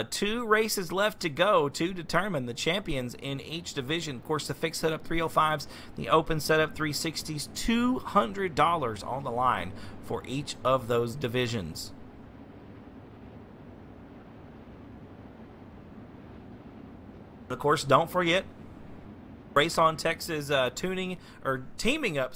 2 races left to go to determine the champions in each division. Of course, the fixed setup 305s, the open setup 360s, $200 on the line for each of those divisions. Of course, don't forget, Race on Texas teaming up,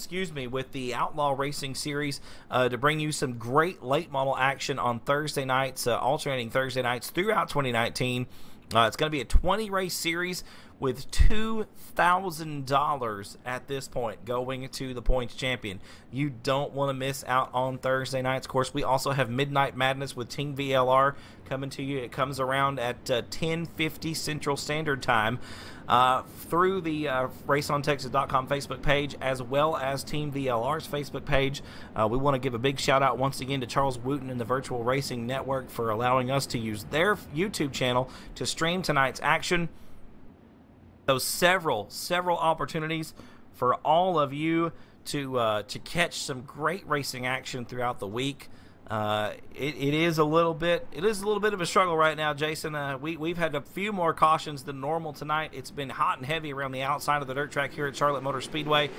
with the Outlaw Racing Series to bring you some great late model action on Thursday nights, alternating Thursday nights throughout 2019. It's going to be a 20-race series with $2,000 at this point going to the points champion. You don't want to miss out on Thursday nights. Of course, we also have Midnight Madness with TeamVLR coming to you. It comes around at 10:50 Central Standard Time through the RaceOnTexas.com Facebook page as well as TeamVLR's Facebook page. We want to give a big shout out once again to Charles Wooten and the Virtual Racing Network for allowing us to use their YouTube channel to stream tonight's action. Those several opportunities for all of you to catch some great racing action throughout the week. It is a little bit of a struggle right now, Jason. We've had a few more cautions than normal tonight. It's been hot and heavy around the outside of the dirt track here at Charlotte Motor Speedway.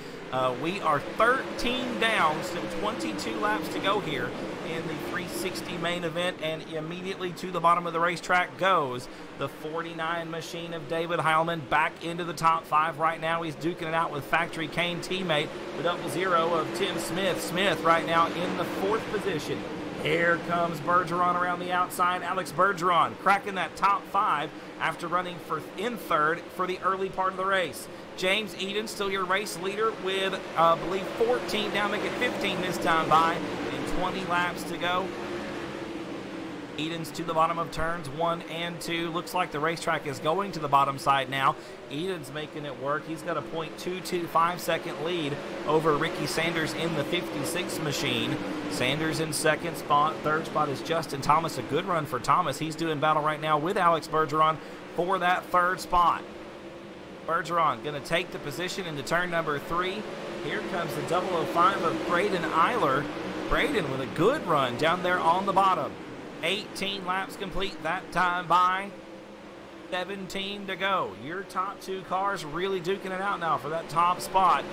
We are 13 down, still 22 laps to go here in the 360 main event, and immediately to the bottom of the racetrack goes the 49 machine of David Heilman back into the top 5 right now. He's duking it out with Factory Kane teammate, the 00 of Tim Smith. Smith right now in the 4th position. Here comes Bergeron around the outside. Alex Bergeron cracking that top 5 after running in 3rd for the early part of the race. James Edens still your race leader with, I believe, 14, now make it 15 this time by, and 20 laps to go. Edens to the bottom of turns 1 and 2. Looks like the racetrack is going to the bottom side now. Edens making it work. He's got a .225 second lead over Ricky Sanders in the 56 machine. Sanders in 2nd spot. 3rd spot is Justin Thomas. A good run for Thomas. He's doing battle right now with Alex Bergeron for that third spot. Bergeron going to take the position into turn number 3. Here comes the 005 of Braden Eiler. Braden with a good run down there on the bottom. 18 laps complete that time by. 17 to go. Your top 2 cars really duking it out now for that top spot.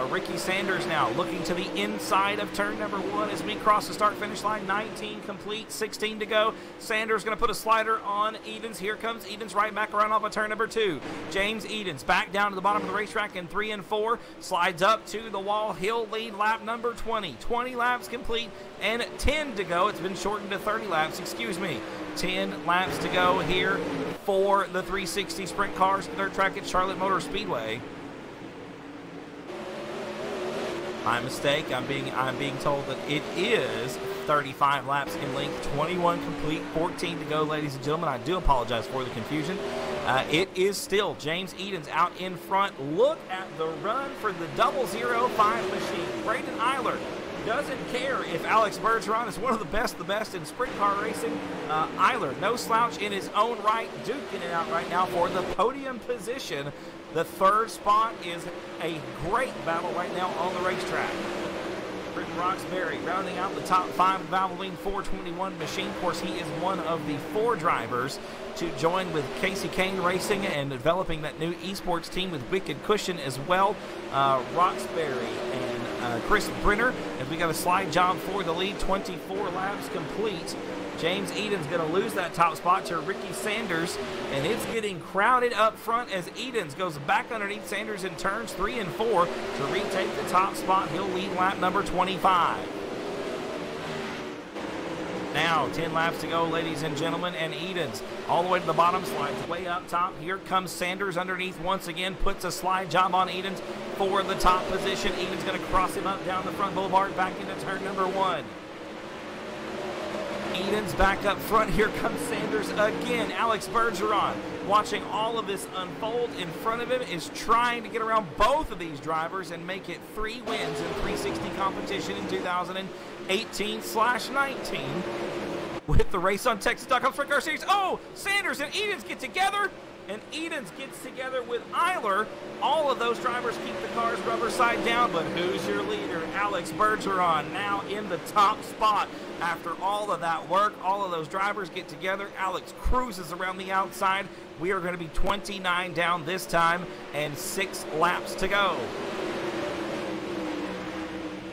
Ricky Sanders now looking to the inside of turn number 1 as we cross the start-finish line. 19 complete, 16 to go. Sanders going to put a slider on Edens. Here comes Edens right back around off of turn number 2. James Edens back down to the bottom of the racetrack in 3 and 4. Slides up to the wall. He'll lead lap number 20. 20 laps complete and 10 to go. It's been shortened to 30 laps, excuse me. 10 laps to go here for the 360 sprint cars at their track at Charlotte Motor Speedway. My mistake. I'm being told that it is 35 laps in length, 21 complete, 14 to go, ladies and gentlemen. I do apologize for the confusion. It is still James Edens out in front. Look at the run for the 005 machine. Braden Eiler doesn't care if Alex Bergeron is one of the best in sprint car racing. Eiler, no slouch in his own right, duking it out right now for the podium position. The third spot is a great battle right now on the racetrack. Britton Roxbury rounding out the top 5 of Valvoline 421 machine. Of course, he is one of the 4 drivers to join with Casey Kane Racing and developing that new esports team with Wicked Cushion as well. Roxbury and Chris Brenner, as we got a slide job for the lead. 24 laps complete. James Edens going to lose that top spot to Ricky Sanders, and it's getting crowded up front as Edens goes back underneath Sanders in turns 3 and 4 to retake the top spot. He'll lead lap number 25. Now 10 laps to go, ladies and gentlemen, and Edens all the way to the bottom, slides way up top. Here comes Sanders underneath once again, puts a slide job on Edens for the top position. Edens going to cross him up down the front boulevard back into turn number 1. Edens back up front. Here comes Sanders again. Alex Bergeron, watching all of this unfold in front of him, is trying to get around both of these drivers and make it 3 wins in 360 competition in 2018/19 with the Race on Texas.com Sprint Car Series. Oh, Sanders and Edens get together, and Edens gets together with Eiler. All of those drivers keep the cars rubber side down, but who's your leader? Alex Bergeron now in the top spot. After all of that work, all of those drivers get together. Alex cruises around the outside. We are going to be 29 down this time and 6 laps to go.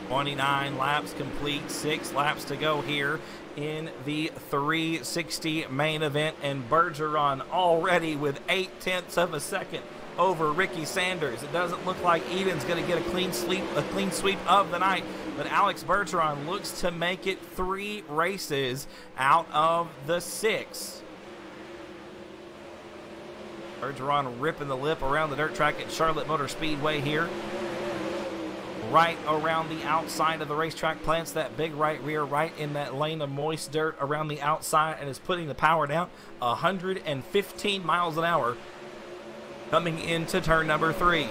29 laps complete, 6 laps to go here in the 360 main event, and Bergeron already with 0.8 of a second over Ricky Sanders. It doesn't look like Eden's going to get a clean sweep of the night, but Alex Bergeron looks to make it 3 races out of the 6. Bergeron ripping the lip around the dirt track at Charlotte Motor Speedway here. Right around the outside of the racetrack, plants that big right rear right in that lane of moist dirt around the outside and is putting the power down 115 miles an hour coming into turn number 3.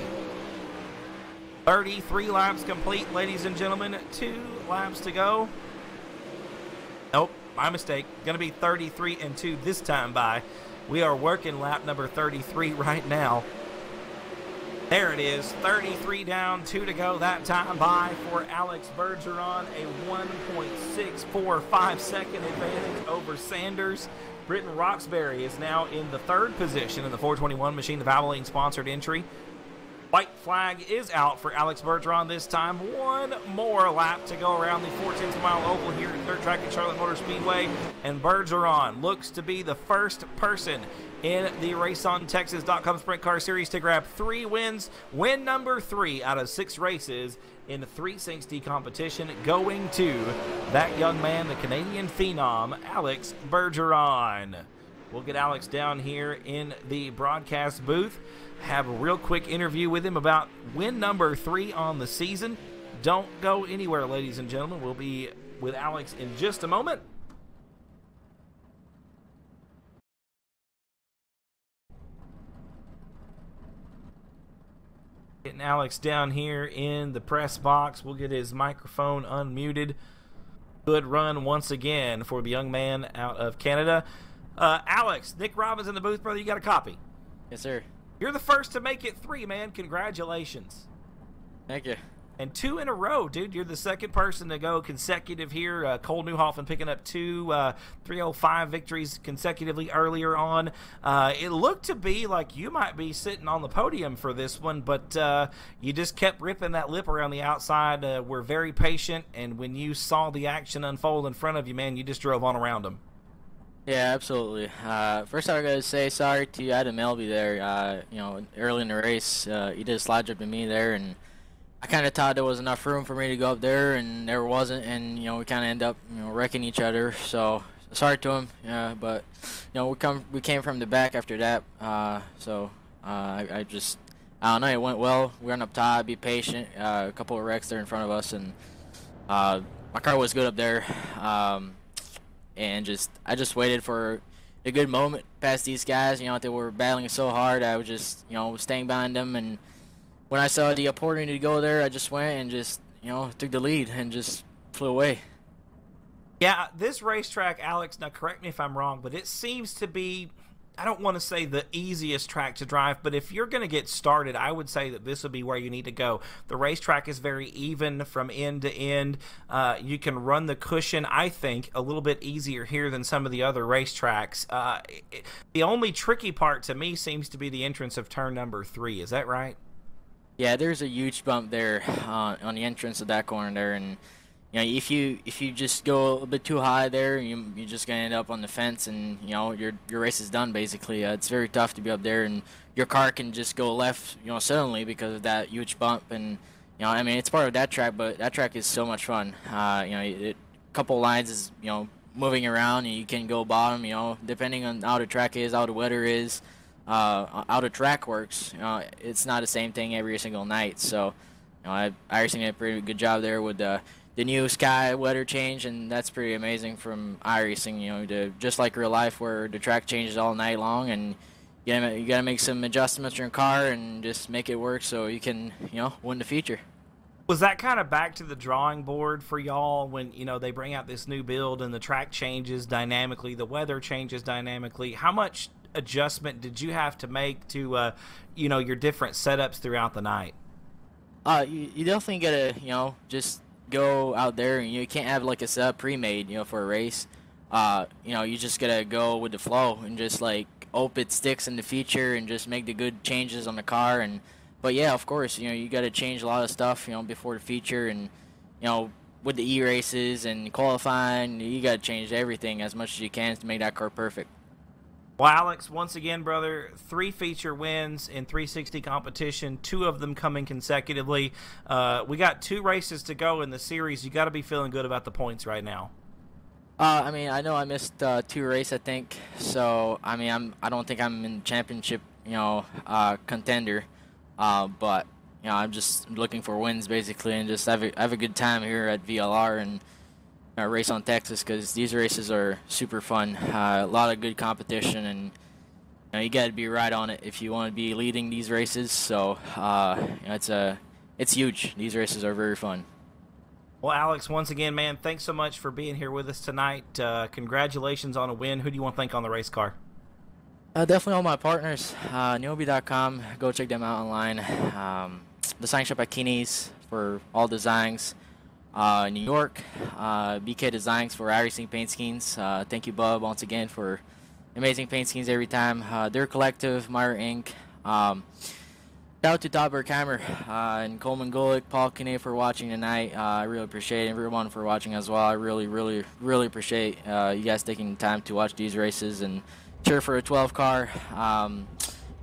33 laps complete, ladies and gentlemen. 2 laps to go. Nope, my mistake. Going to be 33 and 2 this time by. We are working lap number 33 right now. There it is, 33 down, 2 to go that time by for Alex Bergeron, a 1.645 second advantage over Sanders. Britton Roxbury is now in the 3rd position in the 421 machine, the Valvoline sponsored entry. White flag is out for Alex Bergeron this time. 1 more lap to go around the 4/10 mile oval here at dirt track at Charlotte Motor Speedway, and Bergeron looks to be the first person in the Race on Texas.com Sprint Car Series to grab 3 wins. Win number 3 out of 6 races in the 360 competition, going to that young man, the Canadian phenom, Alex Bergeron. We'll get Alex down here in the broadcast booth, have a real quick interview with him about win number 3 on the season. Don't go anywhere, ladies and gentlemen. We'll be with Alex in just a moment. Getting Alex down here in the press box. We'll get his microphone unmuted. Good run once again for the young man out of Canada. Alex, Nick Robbins in the booth, brother. You got a copy? Yes, sir. You're the first to make it 3, man. Congratulations. Thank you. And 2 in a row, dude. You're the second person to go consecutive here. Cole Newhoffman picking up 2 305 victories consecutively earlier on. It looked to be like you might be sitting on the podium for this one, but you just kept ripping that lip around the outside. We're very patient, and when you saw the action unfold in front of you, man, you just drove on around them. Yeah, absolutely. First, I got to say sorry to Adam Melby there. You know, early in the race, he did a slide jump at me there, and I kind of thought there was enough room for me to go up there, and there wasn't, and you know we kind of end up wrecking each other. So sorry to him, but you know we came from the back after that. I don't know, it went well. We went up top, be patient. A couple of wrecks there in front of us, and my car was good up there. And I just waited for a good moment past these guys. You know, they were battling so hard. I was just staying behind them, and when I saw the opportunity to go there, I just went and just, took the lead and just flew away. Yeah, this racetrack, Alex, now correct me if I'm wrong, but it seems to be, I don't want to say the easiest track to drive, but if you're going to get started, I would say that this would be where you need to go. The racetrack is very even from end to end. You can run the cushion, I think, a little bit easier here than some of the other racetracks. The only tricky part to me seems to be the entrance of turn number 3. Is that right? Yeah, there's a huge bump there on the entrance of that corner there, and if you just go a little bit too high there, you're just gonna end up on the fence, and your race is done basically. It's very tough to be up there, and your car can just go left, suddenly because of that huge bump. And I mean, it's part of that track, but that track is so much fun. A couple lines is moving around, and you can go bottom. Depending on how the track is, how the weather is. How the track works, it's not the same thing every single night. So, iRacing did a pretty good job there with the new sky weather change, and that's pretty amazing from iRacing. To just like real life, where the track changes all night long, and you gotta make some adjustments to your car and just make it work so you can win the feature. Was that kind of back to the drawing board for y'all when they bring out this new build and the track changes dynamically, the weather changes dynamically? How much adjustment did you have to make to your different setups throughout the night? You definitely gotta just go out there, and you can't have like a setup pre-made for a race. You just gotta go with the flow and just like hope it sticks in the feature and just make the good changes on the car. But yeah, of course, you gotta change a lot of stuff before the feature, and with the e-races and qualifying, you gotta change everything as much as you can to make that car perfect. Well, Alex, once again, brother, 3 feature wins in 360 competition, 2 of them coming consecutively. We got 2 races to go in the series. You got to be feeling good about the points right now. I mean, I know I missed 2 races, I think. So, I mean, I don't think I'm in championship, contender. But I'm just looking for wins basically, and just have a good time here at VLR and race on Texas, because these races are super fun. A lot of good competition, and you got to be right on it if you want to be leading these races. So it's huge. These races are very fun. Well, Alex, once again, man, thanks so much for being here with us tonight. Congratulations on a win. Who do you want to thank on the race car? Definitely all my partners. Niobe.com. Go check them out online. The sign shop at Kinney's for all designs. New York, BK Designs for iRacing paint schemes. Thank you, Bub, once again for amazing paint schemes every time. Their Collective, Meyer Inc. Shout out to Topberg Hammer and Coleman Golick, Paul Kinney for watching tonight. I really appreciate everyone for watching as well. I really, really, really appreciate you guys taking the time to watch these races and cheer for a 12 car.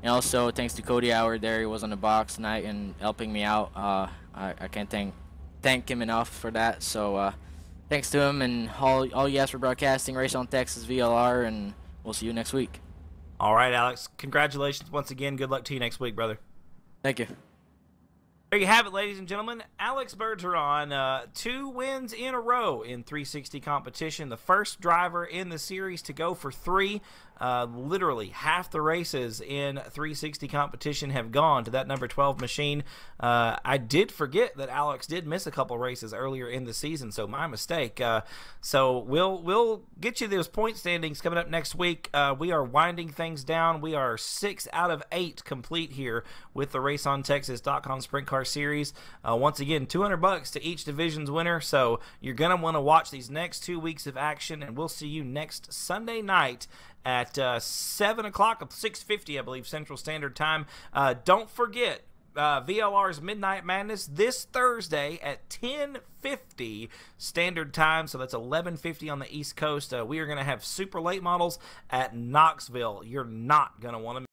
And also thanks to Cody Howard there. He was on the box tonight and helping me out. I can't thank him enough for that. So thanks to him and all you guys for broadcasting Race on Texas VLR, and we'll see you next week. All right, Alex, congratulations once again. Good luck to you next week, brother. Thank you. There you have it, ladies and gentlemen. Alex Bergeron, 2 wins in a row in 360 competition. The first driver in the series to go for 3. Literally half the races in 360 competition have gone to that number 12 machine. I did forget that Alex did miss a couple races earlier in the season, so my mistake. So we'll get you those point standings coming up next week. We are winding things down. We are 6 out of 8 complete here with the RaceOnTexas.com Sprint Car Series. Once again, $200 to each division's winner, so you're going to want to watch these next 2 weeks of action, and we'll see you next Sunday night at 7 o'clock, 6:50, I believe, Central Standard Time. Don't forget VLR's Midnight Madness this Thursday at 10:50 Standard Time, so that's 11:50 on the East Coast. We are going to have super late models at Knoxville. You're not going to want to